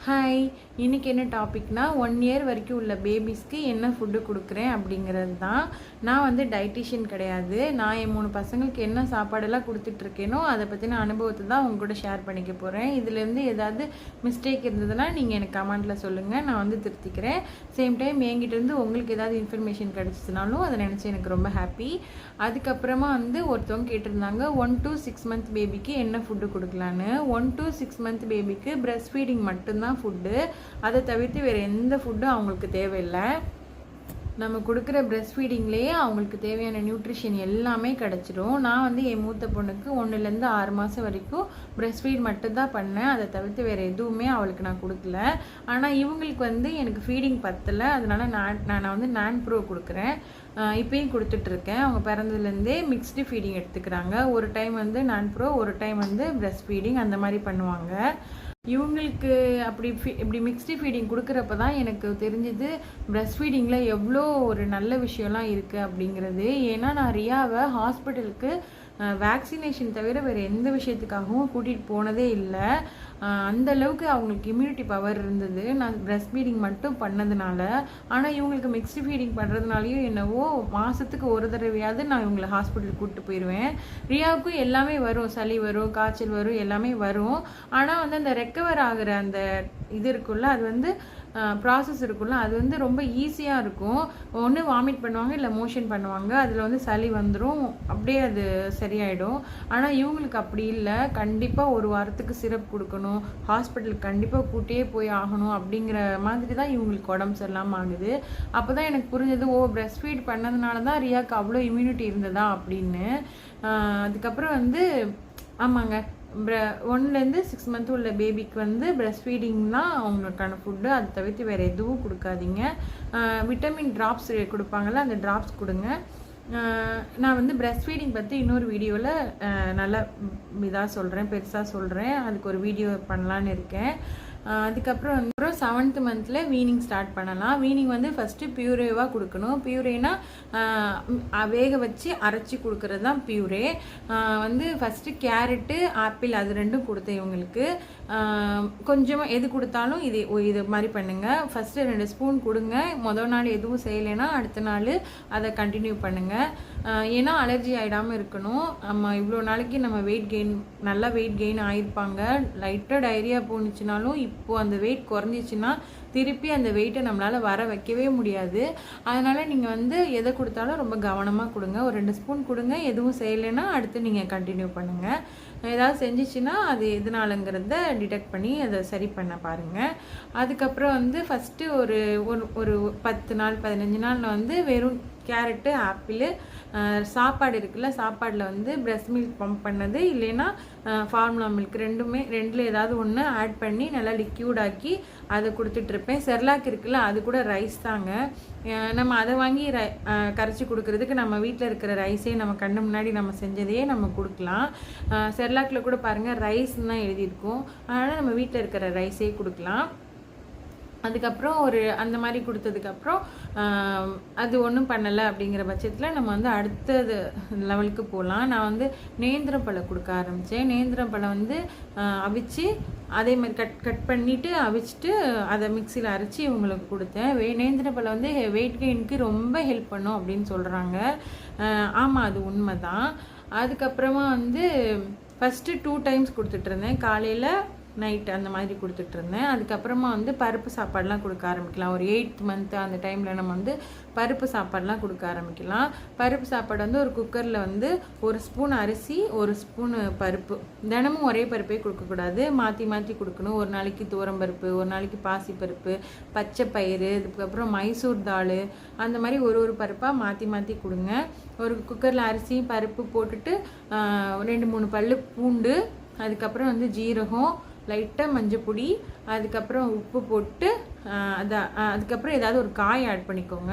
Hi, இன்றைக்கி என்ன டாபிக்னா 1 year வரைக்கும் உள்ள பேபிஸ்க்கு என்ன ஃபுட்டு கொடுக்குறேன் அப்படிங்கிறது தான். நான் வந்து டயட்டிஷியன் கிடையாது. நான் என் 3 பசங்களுக்கு என்ன சாப்பாடெல்லாம் கொடுத்துட்ருக்கேனோ அதை பற்றின அனுபவத்தை தான் உங்க கூட ஷேர் பண்ணிக்க போகிறேன். இதுலேருந்து ஏதாவது மிஸ்டேக் இருந்ததுன்னா நீங்கள் எனக்கு கமெண்ட்டில் சொல்லுங்கள், நான் வந்து திருத்திக்கிறேன். சேம் டைம் என்கிட்டேருந்து உங்களுக்கு ஏதாவது இன்ஃபர்மேஷன் கிடச்சிச்சினாலும் அதை நினச்சி எனக்கு ரொம்ப ஹாப்பி. அதுக்கப்புறமா வந்து ஒருத்தவங்க கேட்டிருந்தாங்க 1 to 6 month பேபிக்கு என்ன ஃபுட்டு கொடுக்கலான்னு. 1 to 6 month பேபிக்கு பிரெஸ்ட் ஃபீடிங் மட்டும்தான் ஃபுட்டு. அதை தவிர்த்து வேறு எந்த ஃபுட்டும் அவங்களுக்கு தேவையில்லை. நம்ம கொடுக்குற பிரெஸ்ட் ஃபீடிங்லேயே அவங்களுக்கு தேவையான நியூட்ரிஷன் எல்லாமே கிடச்சிடும். நான் வந்து என் மூத்த பொண்ணுக்கு 1லேருந்து 6 மாதம் வரைக்கும் பிரெஸ்ட் ஃபீட் மட்டும்தான் பண்ணேன். அதை தவிர்த்து வேறு எதுவுமே அவளுக்கு நான் கொடுக்கல. ஆனால் இவங்களுக்கு வந்து எனக்கு ஃபீடிங் பத்தலை, அதனால நான் வந்து நான் ப்ரோ கொடுக்குறேன். இப்போயும் கொடுத்துட்ருக்கேன். அவங்க பிறந்ததுலேருந்தே மிக்ஸ்டு ஃபீடிங் எடுத்துக்கிறாங்க. ஒரு டைம் வந்து நான் ப்ரோ, ஒரு டைம் வந்து பிரெஸ்ட் ஃபீடிங், அந்த மாதிரி பண்ணுவாங்க. இவங்களுக்கு இப்படி மிக்ஸ்டு ஃபீடிங் கொடுக்குறப்ப தான் எனக்கு தெரிஞ்சது பிரெஸ்ட் ஃபீடிங்கில் எவ்வளோ ஒரு நல்ல விஷயம்லாம் இருக்குது அப்படிங்கிறது. ஏன்னா நான் ரியாவை ஹாஸ்பிட்டலுக்கு வேக்சினேஷன் தவிர வேறு எந்த விஷயத்துக்காகவும் கூட்டிகிட்டு போனதே இல்லை. அந்தளவுக்கு அவங்களுக்கு இம்யூனிட்டி பவர் இருந்தது நான் பிரெஸ்ட் ஃபீடிங் மட்டும் பண்ணதுனால. ஆனால் இவங்களுக்கு மிக்ஸ்டு ஃபீடிங் பண்ணுறதுனாலையும் என்னவோ மாதத்துக்கு ஒரு தடவையாவது நான் இவங்களை ஹாஸ்பிட்டலுக்கு கூப்பிட்டு போயிடுவேன். ரியாவுக்கும் எல்லாமே வரும், சளி வரும், காய்ச்சல் வரும், எல்லாமே வரும். ஆனால் வந்து அந்த ரெக்கவர் ஆகிற அந்த இது இருக்குல்ல, அது வந்து ப்ராசஸ் இருக்குல்ல, அது வந்து ரொம்ப ஈஸியாக இருக்கும். ஒன்று வாமிட் பண்ணுவாங்க, இல்லை மோஷன் பண்ணுவாங்க, அதில் வந்து சளி வந்துடும், அப்படியே அது சரியாயிடும். ஆனால் இவங்களுக்கு அப்படி இல்லை. கண்டிப்பாக ஒரு வாரத்துக்கு சிரப் கொடுக்கணும், ஹாஸ்பிட்டலுக்கு கண்டிப்பாக கூட்டியே போய் ஆகணும் அப்படிங்கிற மாதிரி தான் இவங்களுக்கு உடம்பு சரியில்லாமல் ஆகுது. அப்போ தான் எனக்கு புரிஞ்சது, பிரெஸ்ட் ஃபீட் பண்ணதுனால தான் ரியாவுக்கு அவ்வளோ இம்யூனிட்டி இருந்ததா அப்படின்னு. அதுக்கப்புறம் வந்து ஆமாங்க, 1லேருந்து 6 month உள்ள பேபிக்கு வந்து பிரெஸ்ட் ஃபீடிங் தான் அவங்களுக்கான ஃபுட்டு. அதை தவிர்த்து வேறு எதுவும் கொடுக்காதீங்க. விட்டமின் ட்ராப்ஸ் கொடுப்பாங்கள்ல, அந்த ட்ராப்ஸ் கொடுங்க. நான் வந்து பிரெஸ்ட் ஃபீடிங் பற்றி இன்னொரு வீடியோவில் நல்லா இதாக சொல்கிறேன், பெருசாக சொல்கிறேன். அதுக்கு ஒரு வீடியோ பண்ணலான்னு இருக்கேன். அதுக்கப்புறம் வந்து 7th month வீனிங் ஸ்டார்ட் பண்ணலாம். வீனிங் வந்து ஃபஸ்ட்டு பியூரேவாக கொடுக்கணும். பியூரேனா வேக வச்சு அரைச்சி கொடுக்கறது தான் பியூரே. வந்து ஃபஸ்ட்டு கேரட்டு, ஆப்பிள் அது ரெண்டும் கொடுத்தேன் இவங்களுக்கு. கொஞ்சமாக எது கொடுத்தாலும் இது மாதிரி பண்ணுங்கள். ஃபஸ்ட்டு 2 ஸ்பூன் கொடுங்க. மொதல் நாள் எதுவும் செய்யலைன்னா அடுத்த நாள் அதை கண்டினியூ பண்ணுங்கள். ஏன்னா அலர்ஜி ஆகிடாமல் இருக்கணும். நம்ம இவ்வளோ நாளைக்கு நம்ம நல்லா வெயிட் கெயின் ஆகிருப்பாங்க. லைட்டாக டைரியா போணுச்சுனாலும் இப்போது அந்த வெயிட் குறைஞ்சிச்சின்னா திருப்பி அந்த வெயிட்டை நம்மளால் வர வைக்கவே முடியாது. அதனால் நீங்கள் வந்து எதை கொடுத்தாலும் ரொம்ப கவனமாக கொடுங்க. ஒரு 2 ஸ்பூன் கொடுங்க. எதுவும் செய்யலைன்னா அடுத்து நீங்கள் கண்டினியூ பண்ணுங்கள். ஏதாவது செஞ்சிச்சுன்னா அது எதனாலங்கிறத டிடெக்ட் பண்ணி அதை சரி பண்ண பாருங்கள். அதுக்கப்புறம் வந்து ஃபஸ்ட்டு ஒரு 10 நாள் 15 நாளில் வந்து வெறும் கேரட்டு, ஆப்பிள், சாப்பாடு இருக்குல்ல, சாப்பாடில் வந்து பிரெஸ்ட் மில்க் பம்ப் பண்ணது இல்லைன்னா ஃபார்முலா மில்க், ரெண்டில் ஏதாவது ஒன்று ஆட் பண்ணி நல்லா லிக்யூடாக்கி அதை கொடுத்துட்ருப்பேன். செர்லாக் இருக்குல்ல, அது கூட ரைஸ் தாங்க. நம்ம அதை வாங்கி கரைச்சி கொடுக்குறதுக்கு நம்ம வீட்டில் இருக்கிற ரைஸே நம்ம கண்ணு முன்னாடி நம்ம செஞ்சதையே நம்ம கொடுக்கலாம். செர்லாக்கில் கூட பாருங்கள் ரைஸ்ன்னு தான் எழுதியிருக்கும். அதனால் நம்ம வீட்டில் இருக்கிற ரைஸே கொடுக்கலாம். அதுக்கப்புறம் அந்த மாதிரி கொடுத்ததுக்கப்புறம் அது ஒன்றும் பண்ணலை அப்படிங்கிற பட்சத்தில் நம்ம வந்து அடுத்தது லெவலுக்கு போகலாம். நான் வந்து நேந்திரம் பழம் கொடுக்க ஆரம்பித்தேன். நேந்திரம் பழம் வந்து அவிச்சு அதே மாதிரி கட் பண்ணிவிட்டு அவிச்சிட்டு அதை மிக்சியில் அரைச்சி இவங்களுக்கு கொடுத்தேன். நேந்திர பழம் வந்து வெயிட் கெயினுக்கு ரொம்ப ஹெல்ப் பண்ணும் அப்படின்னு சொல்கிறாங்க. ஆமாம், அது உண்மை தான். அதுக்கப்புறமா வந்து ஃபஸ்ட்டு 2 times கொடுத்துட்ருந்தேன், காலையில் நைட் அந்த மாதிரி கொடுத்துட்ருந்தேன். அதுக்கப்புறமா வந்து பருப்பு சாப்பாடெலாம் கொடுக்க ஆரம்பிக்கலாம். ஒரு 8th month அந்த டைமில் நம்ம வந்து பருப்பு சாப்பாடெலாம் கொடுக்க ஆரம்பிக்கலாம். பருப்பு சாப்பாடு வந்து ஒரு குக்கரில் வந்து 1 ஸ்பூன் அரிசி, 1 ஸ்பூன் பருப்பு, தினமும் ஒரே பருப்பே கொடுக்கக்கூடாது, மாற்றி மாற்றி கொடுக்கணும். ஒரு நாளைக்கு துவரம்பருப்பு, ஒரு நாளைக்கு பாசிப்பருப்பு, பச்சை பயிறு, அதுக்கப்புறம் மைசூர் தாள், அந்த மாதிரி ஒரு பருப்பாக மாற்றி மாற்றி கொடுங்க. ஒரு குக்கரில் அரிசி பருப்பு போட்டுட்டு 2-3 பல்லு பூண்டு, அதுக்கப்புறம் வந்து ஜீரகம், லைட்டாக மஞ்சப்பொடி, அதுக்கப்புறம் உப்பு போட்டு அதுக்கப்புறம் ஏதாவது ஒரு காய் ஆட் பண்ணிக்கோங்க.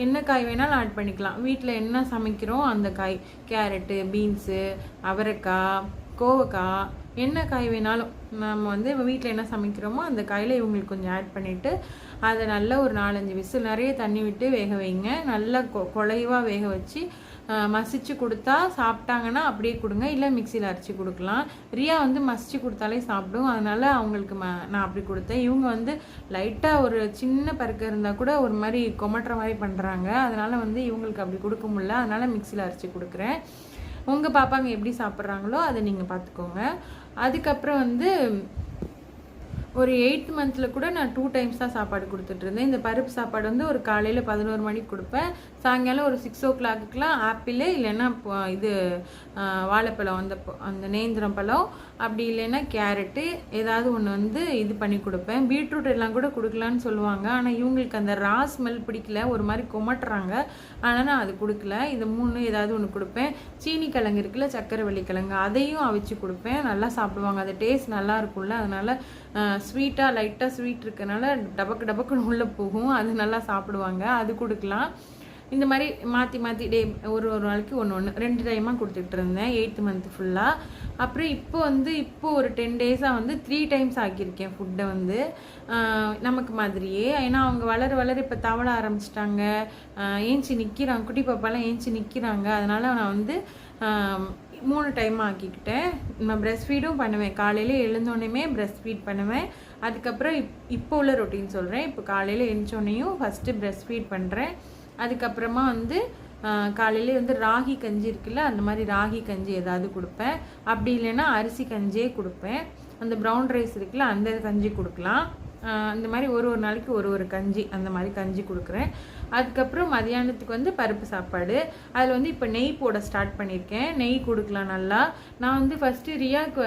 என்ன காய் வேணாலும் ஆட் பண்ணிக்கலாம். வீட்டில் என்ன சமைக்கிறோம் அந்த காய், கேரட்டு, பீன்ஸு, அவரைக்காய், கோவக்காய், என்ன காய் வேணாலும் நம்ம வந்து வீட்டில் என்ன சமைக்கிறோமோ அந்த காயில் இவங்களுக்கு கொஞ்சம் ஆட் பண்ணிவிட்டு அதை நல்லா ஒரு 4-5 விசில் நிறைய தண்ணி விட்டு வேக வைங்க. நல்லா குழைவாக வேக வச்சு மசிச்சு கொடுத்தா சாப்பிட்டாங்கன்னா அப்படியே கொடுங்க, இல்லை மிக்சியில் அரைச்சி கொடுக்கலாம். ரியா வந்து மசிச்சு கொடுத்தாலே சாப்பிடும், அதனால் அவங்களுக்கு நான் அப்படி கொடுத்தேன். இவங்க வந்து லைட்டாக ஒரு சின்ன பருக்க இருந்தால் கூட ஒரு மாதிரி கொமட்டுற மாதிரி பண்ணுறாங்க, அதனால் வந்து இவங்களுக்கு அப்படி கொடுக்க முடியல, அதனால் மிக்சியில் அரைச்சி கொடுக்குறேன். உங்கள் பாப்பாங்க எப்படி சாப்பிட்றாங்களோ அதை நீங்கள் பார்த்துக்கோங்க. அதுக்கப்புறம் வந்து ஒரு 8th மந்தில் கூட நான் 2 டைம்ஸ் தான் சாப்பாடு கொடுத்துட்ருந்தேன். இந்த பருப்பு சாப்பாடு வந்து ஒரு காலையில் 11 மணிக்கு கொடுப்பேன், சாயங்காலம் ஒரு 6 o'clock ஆப்பிள் இல்லைன்னா இது வாழைப்பழம், அந்த நேந்திரம் பழம், அப்படி இல்லைன்னா கேரட்டு ஏதாவது ஒன்று வந்து இது பண்ணி கொடுப்பேன். பீட்ரூட் எல்லாம் கூட கொடுக்கலான்னு சொல்லுவாங்க, ஆனால் இவங்களுக்கு அந்த ரா ஸ்மெல் பிடிக்கல, ஒரு மாதிரி கொமட்டுறாங்க, ஆனால் நான் அது கொடுக்கல. இது 3 ஏதாவது ஒன்று கொடுப்பேன். சீனி கிழங்கு இருக்குல்ல, சக்கரவள்ளி கிழங்கு, அதையும் அவிச்சு கொடுப்பேன், நல்லா சாப்பிடுவாங்க. அது டேஸ்ட் நல்லா இருக்கும்ல, அதனால் ஸ்வீட்டாக லைட்டாக ஸ்வீட் இருக்கனால டபக்குன்னு உள்ளே போகும், அது நல்லா சாப்பிடுவாங்க, அது கொடுக்கலாம். இந்த மாதிரி மாற்றி மாற்றி ஒரு நாளைக்கு ஒன்று 2 டைமாக கொடுத்துட்டு இருந்தேன் 8th மந்த் ஃபுல்லாக. அப்புறம் இப்போ ஒரு 10 days-ஆக வந்து 3 times ஆக்கியிருக்கேன் ஃபுட்டை வந்து நமக்கு மாதிரியே. ஏன்னா அவங்க வளர இப்போ தவள ஆரம்பிச்சிட்டாங்க, ஏஞ்சி நிற்கிறாங்க, குட்டி பாப்பாலாம் ஏஞ்சி நிற்கிறாங்க, அதனால் நான் வந்து 3 டைம் ஆக்கிக்கிட்டேன். நான் பிரெஸ்ட் ஃபீடும் பண்ணுவேன், காலையில் எழுந்தோடனே பிரெஸ்ட் ஃபீட் பண்ணுவேன். அதுக்கப்புறம் இப்போ உள்ள ரொட்டீன் சொல்கிறேன். இப்போ காலையில் எழுந்தோடனையும் ஃபஸ்ட்டு பிரெஸ்ட் ஃபீட் பண்ணுறேன். அதுக்கப்புறமா வந்து காலையிலே வந்து ராகி கஞ்சி இருக்குல்ல, அந்த மாதிரி ராகி கஞ்சி ஏதாவது கொடுப்பேன், அப்படி இல்லைன்னா அரிசி கஞ்சியே கொடுப்பேன். அந்த ப்ரௌன் ரைஸ் இருக்குல்ல, அந்த கஞ்சி கொடுக்கலாம். இந்த மாதிரி ஒரு நாளைக்கு ஒரு கஞ்சி, அந்த மாதிரி கஞ்சி கொடுக்குறேன். அதுக்கப்புறம் மதியானத்துக்கு வந்து பருப்பு சாப்பாடு, அதில் வந்து இப்போ நெய் போட ஸ்டார்ட் பண்ணியிருக்கேன். நெய் கொடுக்கலாம் நல்லா. நான் வந்து ஃபஸ்ட்டு ரியாவுக்கு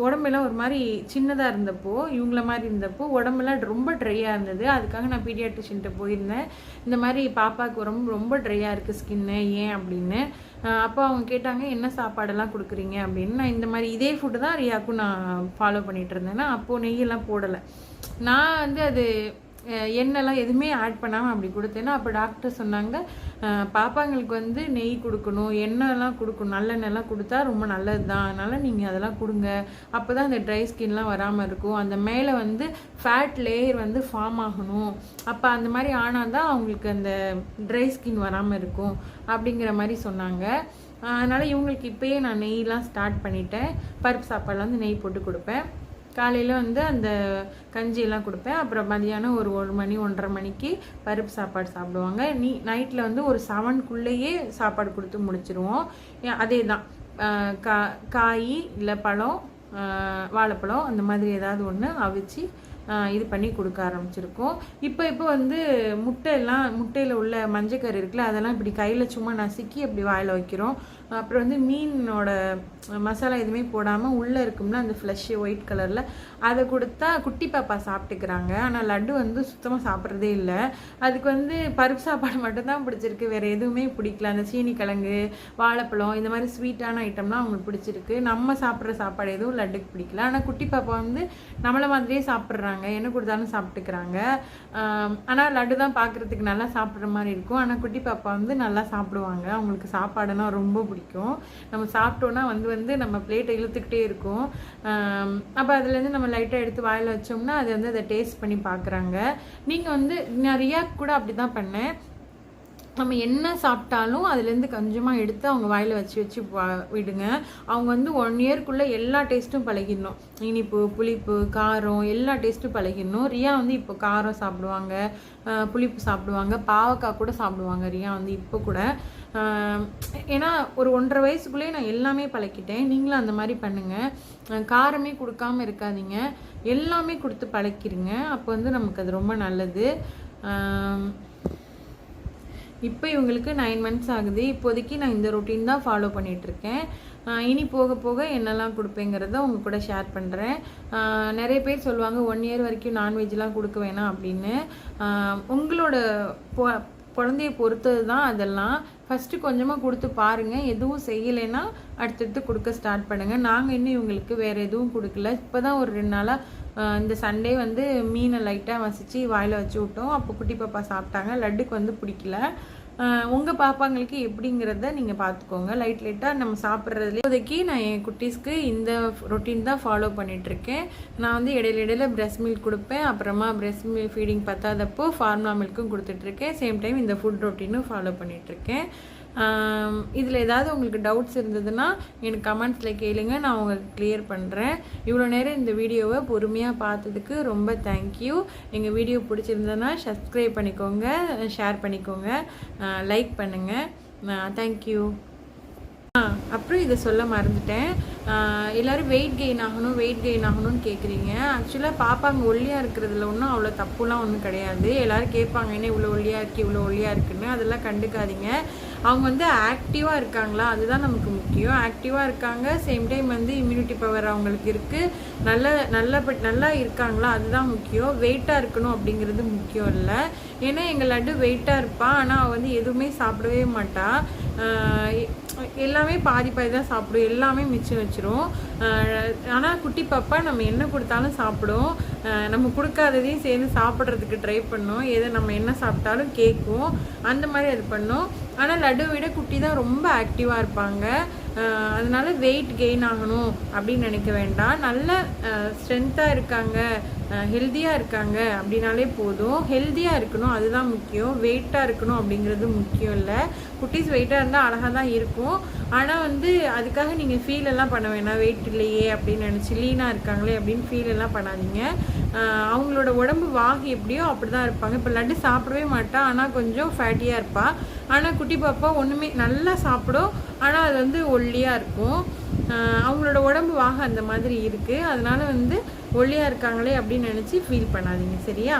உடம்பெல்லாம் ஒரு மாதிரி சின்னதாக இருந்தப்போ, இவங்கள மாதிரி இருந்தப்போ உடம்பெல்லாம் ரொம்ப ட்ரையாக இருந்தது. அதுக்காக நான் பீடியாட்ரிஷியன்ட்ட போயிருந்தேன். இந்த மாதிரி பாப்பாவுக்கு ரொம்ப ட்ரையாக இருக்குது ஸ்கின்னு, ஏன் அப்படின்னு. அப்போ அவங்க கேட்டாங்க என்ன சாப்பாடெல்லாம் கொடுக்குறீங்க அப்படின்னு. நான் இந்த மாதிரி இதே ஃபுட்டு தான் ரியாவுக்கும் நான் ஃபாலோ பண்ணிகிட்டு இருந்தேன்னா, அப்போது நெய்யெல்லாம் போடலை. நான் வந்து அது எண்ணெய்லாம் எதுவுமே ஆட் பண்ணாமல் அப்படி கொடுத்தேன்னா, அப்போ டாக்டர் சொன்னாங்க பாப்பாங்களுக்கு வந்து நெய் கொடுக்கணும், எண்ணெய்லாம் கொடுக்கணும், நல்லெண்ணெய்லாம் கொடுத்தா ரொம்ப நல்லது தான், அதனால் நீங்கள் அதெல்லாம் கொடுங்க, அப்போ தான் அந்த ட்ரை ஸ்கின்லாம் வராமல் இருக்கும், அந்த மேலே வந்து ஃபேட் லேயர் வந்து ஃபார்ம் ஆகணும், அப்போ அந்த மாதிரி ஆனால் தான் அவங்களுக்கு அந்த ட்ரை ஸ்கின் வராமல் இருக்கும் அப்படிங்கிற மாதிரி சொன்னாங்க. அதனால் இவங்களுக்கு இப்போயே நான் நெய்லாம் ஸ்டார்ட் பண்ணிட்டேன். பருப்பு சாப்பாடில் வந்து நெய் போட்டு கொடுப்பேன். காலையில் வந்து அந்த கஞ்சியெல்லாம் கொடுப்பேன். அப்புறம் மதியானம் ஒரு 1 மணி 1:30 மணிக்கு பருப்பு சாப்பாடு சாப்பிடுவாங்க. நைட்டில் வந்து ஒரு 7க்குள்ளேயே சாப்பாடு கொடுத்து முடிச்சிருவோம். அதே தான் காய் இல்லை பழம், வாழைப்பழம், அந்த மாதிரி ஏதாவது ஒன்று அவிச்சு இது பண்ணி கொடுக்க ஆரம்பிச்சிருக்கோம். இப்போ வந்து முட்டையில் உள்ள மஞ்சக்கரு இருக்குல்ல, அதெல்லாம் இப்படி கையில் சும்மா நசுக்கி அப்படி வாயில் வைக்கிறோம். அப்புறம் வந்து மீனோட மசாலா எதுவுமே போடாமல் உள்ளே இருக்கும்ல அந்த ஃப்ளஷ்ஷு ஒயிட் கலரில், அதை கொடுத்தா குட்டி பாப்பா சாப்பிட்டுக்கிறாங்க. ஆனால் லட்டு வந்து சுத்தமாக சாப்பிட்றதே இல்லை. அதுக்கு வந்து பருப்பு சாப்பாடு மட்டும்தான் பிடிச்சிருக்கு, வேறு எதுவுமே பிடிக்கல. அந்த சீனி கிழங்கு, வாழைப்பழம், இந்த மாதிரி ஸ்வீட்டான ஐட்டம்லாம் அவங்களுக்கு பிடிச்சிருக்கு. நம்ம சாப்பிட்ற சாப்பாடு எதுவும் லட்டுக்கு பிடிக்கல. ஆனால் குட்டி பாப்பா வந்து நம்மளை மாதிரியே சாப்பிட்றாங்க, என்ன கொடுத்தாலும் சாப்பிட்டுக்கிறாங்க. ஆனால் லட்டு தான் பார்க்குறதுக்கு நல்லா சாப்பிட்ற மாதிரி இருக்கும். ஆனால் குட்டி பாப்பா வந்து நல்லா சாப்பிடுவாங்க, அவங்களுக்கு சாப்பாடுனா ரொம்ப பிடிக்கும். நம்ம சாப்பிட்டோன்னா வந்து நம்ம பிளேட்டை இழுத்துக்கிட்டே இருக்கும். அப்போ அதுலேருந்து நம்ம லைட்டாக எடுத்து வாயில் வச்சோம்னா அது வந்து அதை டேஸ்ட் பண்ணி பார்க்குறாங்க. நீங்கள் வந்து நான் ரியாக்கு கூட அப்படி தான் பண்ணேன். நம்ம என்ன சாப்பிட்டாலும் அதுலேருந்து கொஞ்சமாக எடுத்து அவங்க வாயில் வச்சு விடுங்க. அவங்க வந்து 1 இயர்க்குள்ளே எல்லா டேஸ்ட்டும் பழகிடணும். இனிப்பு, புளிப்பு, காரம் எல்லா டேஸ்ட்டும் பழகிடணும். ரியா வந்து இப்போ காரம் சாப்பிடுவாங்க, புளிப்பு சாப்பிடுவாங்க, பாவக்காய் கூட சாப்பிடுவாங்க ரியா வந்து இப்போ கூட. ஏன்னா ஒரு 1.5 வயசுக்குள்ளேயே நான் எல்லாமே பழக்கிட்டேன். நீங்களும் அந்த மாதிரி பண்ணுங்கள். காரமே கொடுக்காமல் இருக்காதீங்க, எல்லாமே கொடுத்து பழக்கிடுங்க. அப்போ வந்து நமக்கு அது ரொம்ப நல்லது. இப்போ இவங்களுக்கு 9 months ஆகுது. இப்போதைக்கு நான் இந்த ரொட்டீன் தான் ஃபாலோ பண்ணிகிட்ருக்கேன். இனி போக போக என்னெல்லாம் கொடுப்பேங்கிறத உங்கள் கூட ஷேர் பண்ணுறேன். நிறைய பேர் சொல்லுவாங்க 1 year வரைக்கும் நான்வெஜ்லாம் கொடுக்க வேணாம் அப்படின்னு. உங்களோட குழந்தைய பொறுத்தது தான் அதெல்லாம். ஃபஸ்ட்டு கொஞ்சமாக கொடுத்து பாருங்கள், எதுவும் செய்யலைன்னா அடுத்தடுத்து கொடுக்க ஸ்டார்ட் பண்ணுங்கள். நாங்கள் இன்னும் இவங்களுக்கு வேறு எதுவும் கொடுக்கல. இப்போ தான் ஒரு 2 நாளாக இந்த சண்டே வந்து மீனை லைட்டாக மசிச்சு வாயில் வச்சு விட்டோம். அப்போ குட்டி பாப்பா சாப்பிட்டாங்க. லட்டுக்கு வந்து பிடிக்கல. உங்கள் பாப்பாங்களுக்கு எப்படிங்கிறத நீங்கள் பார்த்துக்கோங்க. லைட்டாக நம்ம சாப்பிட்றதுலேயே இப்போதைக்கு நான் என் குட்டீஸ்க்கு இந்த ரொட்டீன் தான் ஃபாலோ பண்ணிகிட்ருக்கேன். நான் வந்து இடையில பிரெஸ்ட் மில்க் கொடுப்பேன். அப்புறமா பிரெஸ்ட் மில்க் ஃபீடிங் பத்தாதப்போ ஃபார்முலா மில்க்கும் கொடுத்துட்ருக்கேன். சேம் டைம் இந்த ஃபுட் ரொட்டீனும் ஃபாலோ பண்ணிகிட்ருக்கேன். இதில் ஏதாவது உங்களுக்கு டவுட்ஸ் இருந்ததுன்னா எனக்கு கமெண்ட்ஸில் கேளுங்க, நான் உங்களுக்கு கிளியர் பண்ணுறேன். இவ்வளோ நேரம் இந்த வீடியோவை பொறுமையாக பார்த்ததுக்கு ரொம்ப தேங்க்யூ. எங்கள் வீடியோ பிடிச்சிருந்ததுன்னா சப்ஸ்கிரைப் பண்ணிக்கோங்க, ஷேர் பண்ணிக்கோங்க, லைக் பண்ணுங்கள். தேங்க்யூ. அப்புறம் இதை சொல்ல மறந்துட்டேன். எல்லோரும் வெயிட் கெயின் ஆகணும்னு கேட்குறீங்க. ஆக்சுவலாக பாப்பாங்க ஒல்லியாக இருக்கிறதுல ஒன்றும் அவ்வளோ தப்புலாம் ஒன்றும் கிடையாது. எல்லோரும் கேட்பாங்க என்ன இவ்வளோ ஒல்லியாக இருக்குன்னு. அதெல்லாம் கண்டுக்காதீங்க. அவங்க வந்து ஆக்டிவாக இருக்காங்களா, அதுதான் நமக்கு முக்கியம். ஆக்டிவாக இருக்காங்க, சேம் டைம் வந்து இம்யூனிட்டி பவர் அவங்களுக்கு இருக்குது, நல்லா இருக்காங்களா, அதுதான் முக்கியம். வெயிட்டாக இருக்கணும் அப்படிங்கிறது முக்கியம் இல்லை. ஏன்னா எங்கள் லட்டு வெயிட்டாக இருப்பாள், ஆனால் அவள் வந்து எதுவுமே சாப்பிடவே மாட்டாள். எல்லாமே பாதி தான் சாப்பிடும், எல்லாமே மிச்சம் வச்சிரும். ஆனால் குட்டி பாப்பா நம்ம என்ன கொடுத்தாலும் சாப்பிடும். நம்ம கொடுக்காததையும் சேர்ந்து சாப்பிட்றதுக்கு ட்ரை பண்ணோம். எதை நம்ம என்ன சாப்பிட்டாலும் கேட்கும், அந்த மாதிரி அது பண்ணோம். ஆனால் லட்டுவை விட குட்டி தான் ரொம்ப ஆக்டிவாக இருப்பாங்க. அதனால வெயிட் கெயின் ஆகணும் அப்படின்னு நினைக்க வேண்டாம். நல்ல ஸ்ட்ரென்த்தாக இருக்காங்க, ஹெல்த்தியாக இருக்காங்க அப்படின்னாலே போதும். ஹெல்த்தியாக இருக்கணும், அதுதான் முக்கியம். வெயிட்டாக இருக்கணும் அப்படிங்கிறது முக்கியம் இல்லை. குட்டீஸ் வெயிட்டாக இருந்தால் அழகாக தான் இருக்கும். ஆனால் வந்து அதுக்காக நீங்கள் ஃபீல் எல்லாம் பண்ண வேணாம், வெயிட் இல்லையே அப்படின்னு நினச்சி லீனாக இருக்காங்களே அப்படின்னு ஃபீல் எல்லாம் பண்ணாதீங்க. அவங்களோட உடம்பு வாகு எப்படியோ அப்படி தான் இருப்பாங்க. இப்போ லட்டு சாப்பிடவே மாட்டா, ஆனால் கொஞ்சம் ஃபேட்டியாக இருப்பாள். ஆனால் குட்டி பாப்பா ஒன்றுமே நல்லா சாப்பிடும், ஆனால் அது வந்து ஒல்லியாக இருக்கும். அவங்களோட உடம்பு வாக அந்த மாதிரி இருக்குது. அதனால வந்து ஒல்லியாக இருக்காங்களே அப்படின்னு நினச்சி ஃபீல் பண்ணாதீங்க, சரியா?